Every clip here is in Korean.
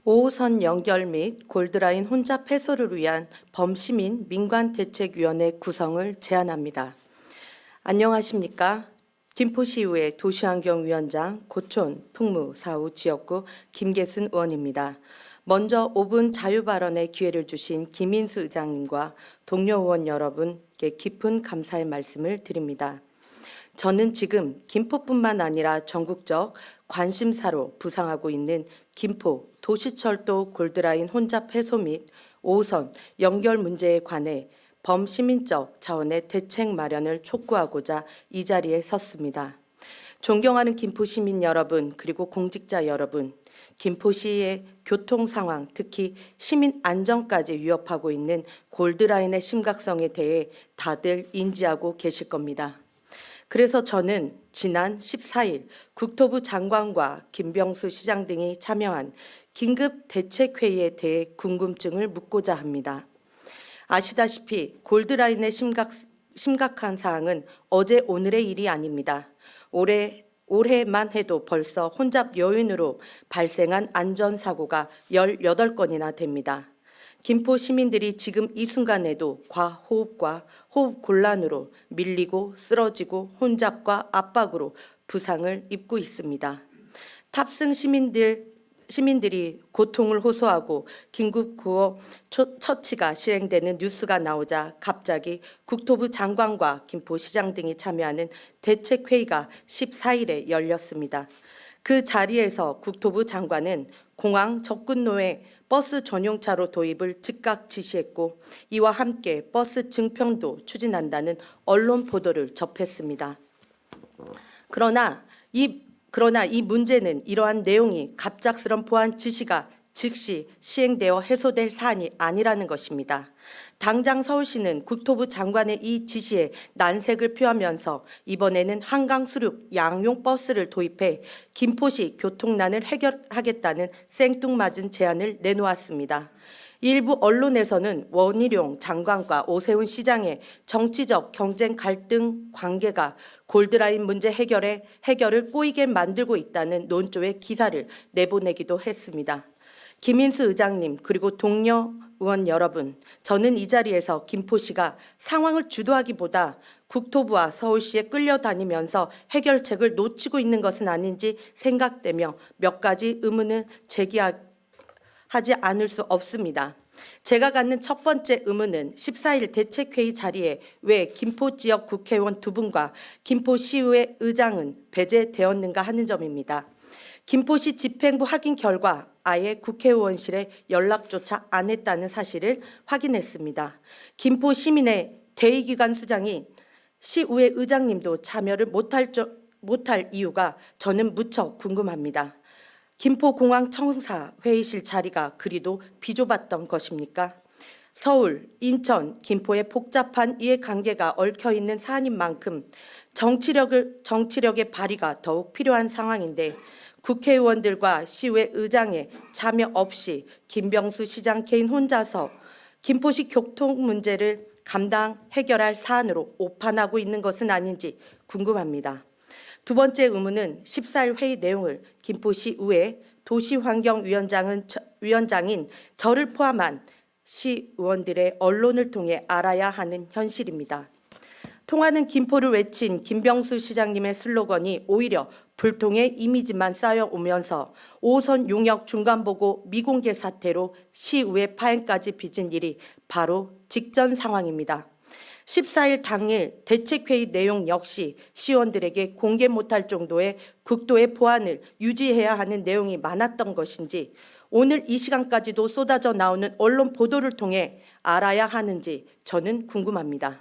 5호선 연결 및 골드라인 혼잡 해소를 위한 범시민 민관대책위원회 구성을 제안합니다. 안녕하십니까? 김포시의회 도시환경위원장 고촌 풍무사후 지역구 김계순 의원입니다. 먼저 5분 자유발언의 기회를 주신 김인수 의장님과 동료 의원 여러분께 깊은 감사의 말씀을 드립니다. 저는 지금 김포뿐만 아니라 전국적 관심사로 부상하고 있는 김포 도시철도 골드라인 혼잡 해소 및 5호선 연결 문제에 관해 범시민적 차원의 대책 마련을 촉구하고자 이 자리에 섰습니다. 존경하는 김포 시민 여러분, 그리고 공직자 여러분, 김포시의 교통 상황, 특히 시민 안전까지 위협하고 있는 골드라인의 심각성에 대해 다들 인지하고 계실 겁니다. 그래서 저는 지난 14일 국토부 장관과 김병수 시장 등이 참여한 긴급 대책회의에 대해 궁금증을 묻고자 합니다. 아시다시피 골드라인의 심각한 사항은 어제 오늘의 일이 아닙니다. 올해만 해도 벌써 혼잡 요인으로 발생한 안전사고가 18건이나 됩니다. 김포 시민들이 지금 이 순간에도 과호흡과 호흡 곤란으로 밀리고 쓰러지고 혼잡과 압박으로 부상을 입고 있습니다. 탑승 시민들이 고통을 호소하고 긴급 구호 처치가 실행되는 뉴스가 나오자 갑자기 국토부 장관과 김포시장 등이 참여하는 대책회의가 14일에 열렸습니다. 그 자리에서 국토부 장관은 공항 접근로에 버스 전용차로 도입을 즉각 지시했고, 이와 함께 버스 증평도 추진한다는 언론 보도를 접했습니다. 그러나 이 문제는 이러한 내용이 갑작스런 보안 지시가 즉시 시행되어 해소될 사안이 아니라는 것입니다. 당장 서울시는 국토부 장관의 이 지시에 난색을 표하면서 이번에는 한강 수륙 양용 버스를 도입해 김포시 교통난을 해결하겠다는 생뚱맞은 제안을 내놓았습니다. 일부 언론에서는 원희룡 장관과 오세훈 시장의 정치적 경쟁 갈등 관계가 골드라인 문제 해결을 꼬이게 만들고 있다는 논조의 기사를 내보내기도 했습니다. 김인수 의장님, 그리고 동료 의원 여러분, 저는 이 자리에서 김포시가 상황을 주도하기보다 국토부와 서울시에 끌려다니면서 해결책을 놓치고 있는 것은 아닌지 생각되며 몇 가지 의문을 제기하지 않을 수 없습니다. 제가 갖는 첫 번째 의문은 14일 대책회의 자리에 왜 김포 지역 국회의원 2분과 김포시의회 의장은 배제되었는가 하는 점입니다. 김포시 집행부 확인 결과 아예 국회의원실에 연락조차 안 했다는 사실을 확인했습니다. 김포 시민의 대의기관 수장이 시의회 의장님도 참여를 못할 이유가 저는 무척 궁금합니다. 김포공항 청사 회의실 자리가 그리도 비좁았던 것입니까? 서울, 인천, 김포의 복잡한 이해관계가 얽혀있는 사안인 만큼 정치력의 발휘가 더욱 필요한 상황인데, 국회의원들과 시의회 의장의 참여 없이 김병수 시장 개인 혼자서 김포시 교통 문제를 해결할 사안으로 오판하고 있는 것은 아닌지 궁금합니다. 두 번째 의문은 14일 회의 내용을 김포시의회 도시환경위원장인 저를 포함한 시의원들의 언론을 통해 알아야 하는 현실입니다. 통하는 김포를 외친 김병수 시장님의 슬로건이 오히려 불통의 이미지만 쌓여오면서 5호선 용역 중간보고 미공개 사태로 시의회 파행까지 빚은 일이 바로 직전 상황입니다. 14일 당일 대책회의 내용 역시 시의원들에게 공개 못할 정도의 국도의 보안을 유지해야 하는 내용이 많았던 것인지, 오늘 이 시간까지도 쏟아져 나오는 언론 보도를 통해 알아야 하는지 저는 궁금합니다.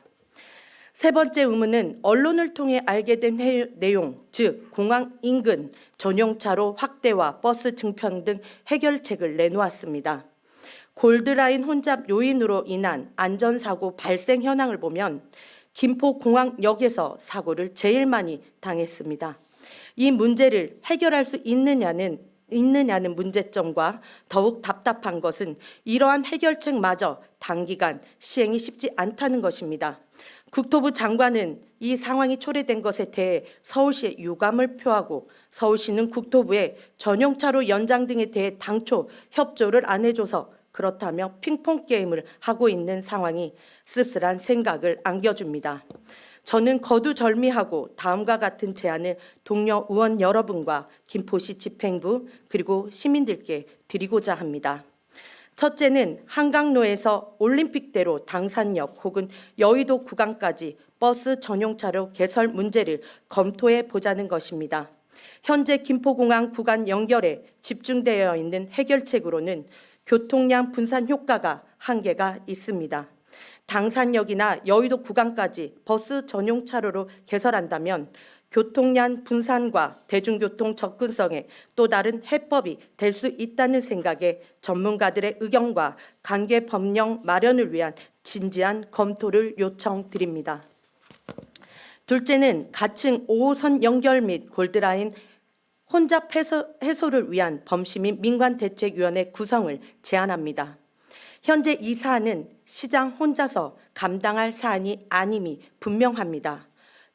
세 번째 의문은 언론을 통해 알게 된 내용, 즉 공항 인근 전용차로 확대와 버스 증평 등 해결책을 내놓았습니다. 골드라인 혼잡 요인으로 인한 안전사고 발생 현황을 보면 김포공항역에서 사고를 제일 많이 당했습니다. 이 문제를 해결할 수 있느냐는 문제점과 더욱 답답한 것은 이러한 해결책마저 단기간 시행이 쉽지 않다는 것입니다. 국토부 장관은 이 상황이 초래된 것에 대해 서울시에 유감을 표하고 서울시는 국토부에 전용차로 연장 등에 대해 당초 협조를 안 해줘서 그렇다며 핑퐁 게임을 하고 있는 상황이 씁쓸한 생각을 안겨줍니다. 저는 거두절미하고 다음과 같은 제안을 동료 의원 여러분과 김포시 집행부 그리고 시민들께 드리고자 합니다. 첫째는 한강로에서 올림픽대로 당산역 혹은 여의도 구간까지 버스 전용차로 개설 문제를 검토해 보자는 것입니다. 현재 김포공항 구간 연결에 집중되어 있는 해결책으로는 교통량 분산 효과가 한계가 있습니다. 당산역이나 여의도 구간까지 버스 전용 차로로 개설한다면 교통량 분산과 대중교통 접근성에 또 다른 해법이 될 수 있다는 생각에 전문가들의 의견과 관계 법령 마련을 위한 진지한 검토를 요청드립니다. 둘째는 가층 5호선 연결 및 골드라인 혼잡 해소를 위한 범시민 민관대책위원회 구성을 제안합니다. 현재 이 사안은 시장 혼자서 감당할 사안이 아님이 분명합니다.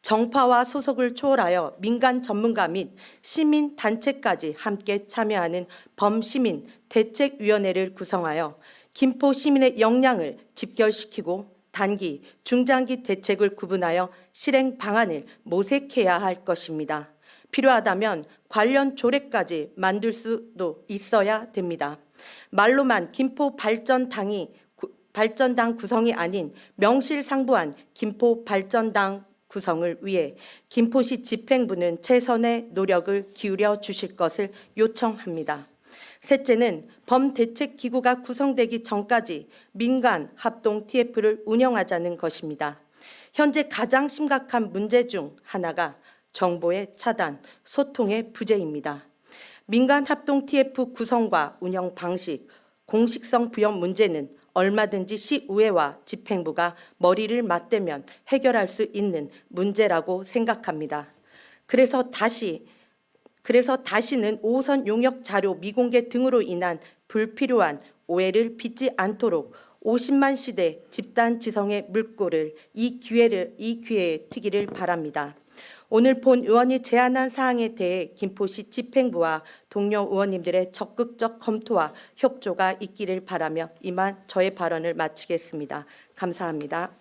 정파와 소속을 초월하여 민간 전문가 및 시민 단체까지 함께 참여하는 범시민 대책위원회를 구성하여 김포 시민의 역량을 집결시키고 단기, 중장기 대책을 구분하여 실행 방안을 모색해야 할 것입니다. 필요하다면 관련 조례까지 만들 수도 있어야 됩니다. 말로만 김포 발전당 구성이 아닌 명실상부한 김포 발전당 구성을 위해 김포시 집행부는 최선의 노력을 기울여 주실 것을 요청합니다. 셋째는 범대책기구가 구성되기 전까지 민간 합동 TF를 운영하자는 것입니다. 현재 가장 심각한 문제 중 하나가 정보의 차단, 소통의 부재입니다. 민간 합동 TF 구성과 운영 방식, 공식성 부여 문제는 얼마든지 시의회와 집행부가 머리를 맞대면 해결할 수 있는 문제라고 생각합니다. 그래서 다시는 5호선 용역 자료 미공개 등으로 인한 불필요한 오해를 빚지 않도록 50만 시대 집단 지성의 물꼬를 이 기회에 트기를 바랍니다. 오늘 본 의원이 제안한 사항에 대해 김포시 집행부와 동료 의원님들의 적극적 검토와 협조가 있기를 바라며 이만 저의 발언을 마치겠습니다. 감사합니다.